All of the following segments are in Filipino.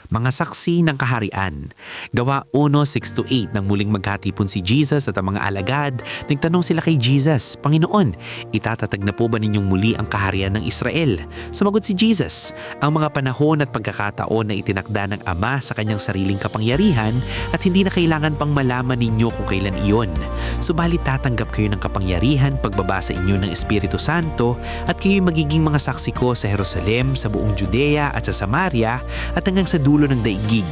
Mga saksi ng kaharian. Gawa 1:6-8 nang muling maghatipon si Jesus at ang mga alagad, nagtanong sila kay Jesus, "Panginoon, itatatag na po ba ninyong muli ang kaharian ng Israel?" Sumagot si Jesus, "Ang mga panahon at pagkakataon na itinakda ng Ama sa kanyang sariling kapangyarihan at hindi na kailangan pang malaman ninyo kung kailan iyon. Subalit tatanggap kayo ng kapangyarihan pagbabasa inyo ng Espiritu Santo at kayo'y magiging mga saksi ko sa Jerusalem, sa buong Judea at sa Samaria at hanggang sa dulo ng daigdig."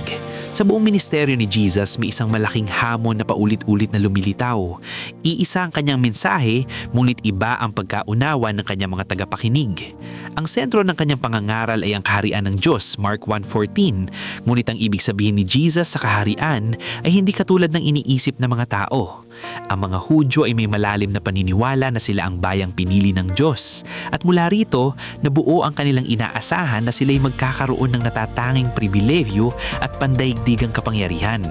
Sa buong ministeryo ni Jesus, may isang malaking hamon na paulit-ulit na lumilitaw. Iisa ang kanyang mensahe, ngunit iba ang pagkaunawa ng kanyang mga tagapakinig. Ang sentro ng kanyang pangangaral ay ang kaharian ng Diyos, Mark 1:14. Ngunit ang ibig sabihin ni Jesus sa kaharian ay hindi katulad ng iniisip ng mga tao. Ang mga Hudyo ay may malalim na paniniwala na sila ang bayang pinili ng Diyos at mula rito, nabuo ang kanilang inaasahan na sila'y magkakaroon ng natatanging pribilehyo at pandaigdigang kapangyarihan.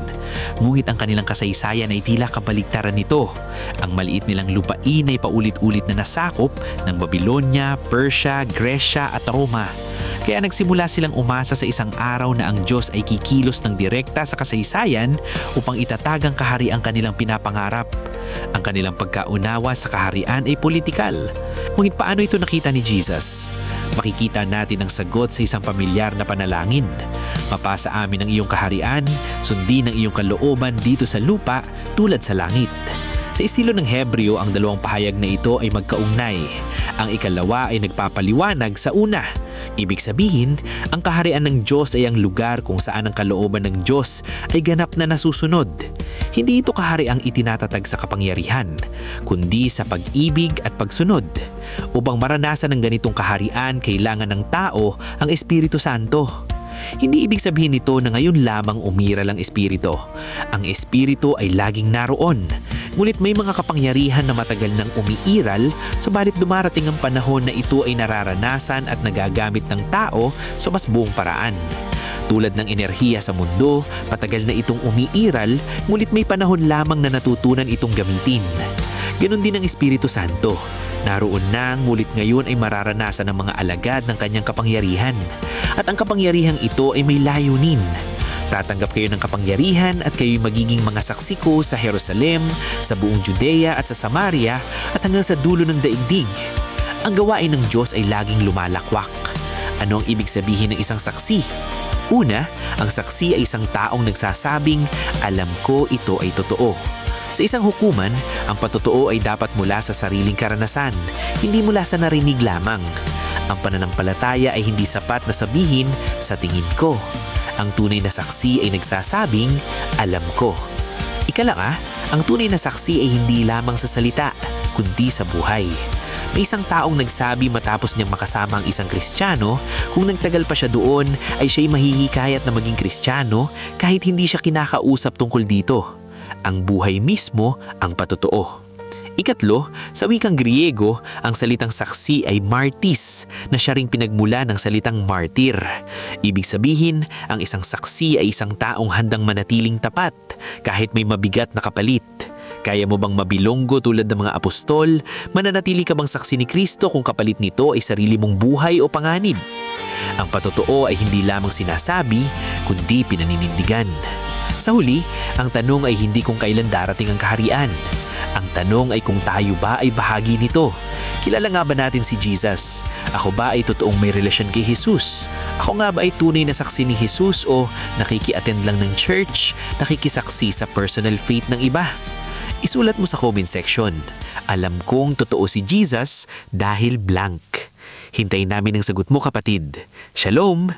Ngunit ang kanilang kasaysayan ay tila kabaligtaran nito. Ang maliit nilang lupain ay paulit-ulit na nasakop ng Babylonia, Persia, Gresya at Roma. Kaya nagsimula silang umasa sa isang araw na ang Diyos ay kikilos ng direkta sa kasaysayan upang itatag ang kahariang kanilang pinapangarap. Ang kanilang pagkaunawa sa kaharian ay politikal. Ngunit paano ito nakita ni Jesus? Makikita natin ang sagot sa isang pamilyar na panalangin. "Mapasa amin ang iyong kaharian, sundin ang iyong kalooban dito sa lupa tulad sa langit." Sa estilo ng Hebreo, ang dalawang pahayag na ito ay magkaugnay. Ang ikalawa ay nagpapaliwanag sa una. Ibig sabihin, ang kaharian ng Diyos ay ang lugar kung saan ang kalooban ng Diyos ay ganap na nasusunod. Hindi ito kahariang itinatatag sa kapangyarihan, kundi sa pag-ibig at pagsunod. Upang maranasan ng ganitong kaharian, kailangan ng tao ang Espiritu Santo. Hindi ibig sabihin nito na ngayon lamang umiral ang Espiritu. Ang Espiritu ay laging naroon. Ngunit may mga kapangyarihan na matagal nang umiiral, subalit dumarating ang panahon na ito ay nararanasan at nagagamit ng tao sa mas buong paraan. Tulad ng enerhiya sa mundo, patagal na itong umiiral, ngunit may panahon lamang na natutunan itong gamitin. Ganon din ang Espiritu Santo. Naroon na, ngunit ngayon ay mararanasan ng mga alagad ng kanyang kapangyarihan. At ang kapangyarihang ito ay may layunin. Tatanggap kayo ng kapangyarihan at kayo'y magiging mga saksi ko sa Jerusalem, sa buong Judea at sa Samaria at hanggang sa dulo ng daigdig. Ang gawain ng Diyos ay laging lumalakwak. Ano ang ibig sabihin ng isang saksi? Una, ang saksi ay isang taong nagsasabing, "Alam ko ito ay totoo." Sa isang hukuman, ang patotoo ay dapat mula sa sariling karanasan, hindi mula sa narinig lamang. Ang pananampalataya ay hindi sapat na sabihin, "Sa tingin ko." Ang tunay na saksi ay nagsasabing, "Alam ko." Ikalawa, ang tunay na saksi ay hindi lamang sa salita, kundi sa buhay. May isang taong nagsabi matapos niyang makasama ang isang Kristiyano, kung nagtagal pa siya doon ay siya'y mahihikayat na maging Kristiyano kahit hindi siya kinakausap tungkol dito. Ang buhay mismo ang patotoo. Ikatlo, sa wikang Griego, ang salitang saksi ay martis na siya ring pinagmula ng salitang martir. Ibig sabihin, ang isang saksi ay isang taong handang manatiling tapat kahit may mabigat na kapalit. Kaya mo bang mabilonggo tulad ng mga apostol? Mananatili ka bang saksi ni Kristo kung kapalit nito ay sarili mong buhay o panganib? Ang patotoo ay hindi lamang sinasabi, kundi pinaninindigan. Sa huli, ang tanong ay hindi kung kailan darating ang kaharian. Ang tanong ay kung tayo ba ay bahagi nito. Kilala nga ba natin si Jesus? Ako ba ay totoong may relasyon kay Jesus? Ako nga ba ay tunay na saksi ni Jesus o nakiki-attend lang ng church, nakikisaksi sa personal faith ng iba? Isulat mo sa comment section. Alam kong totoo si Jesus dahil blank. Hintayin namin ang sagot mo, kapatid. Shalom!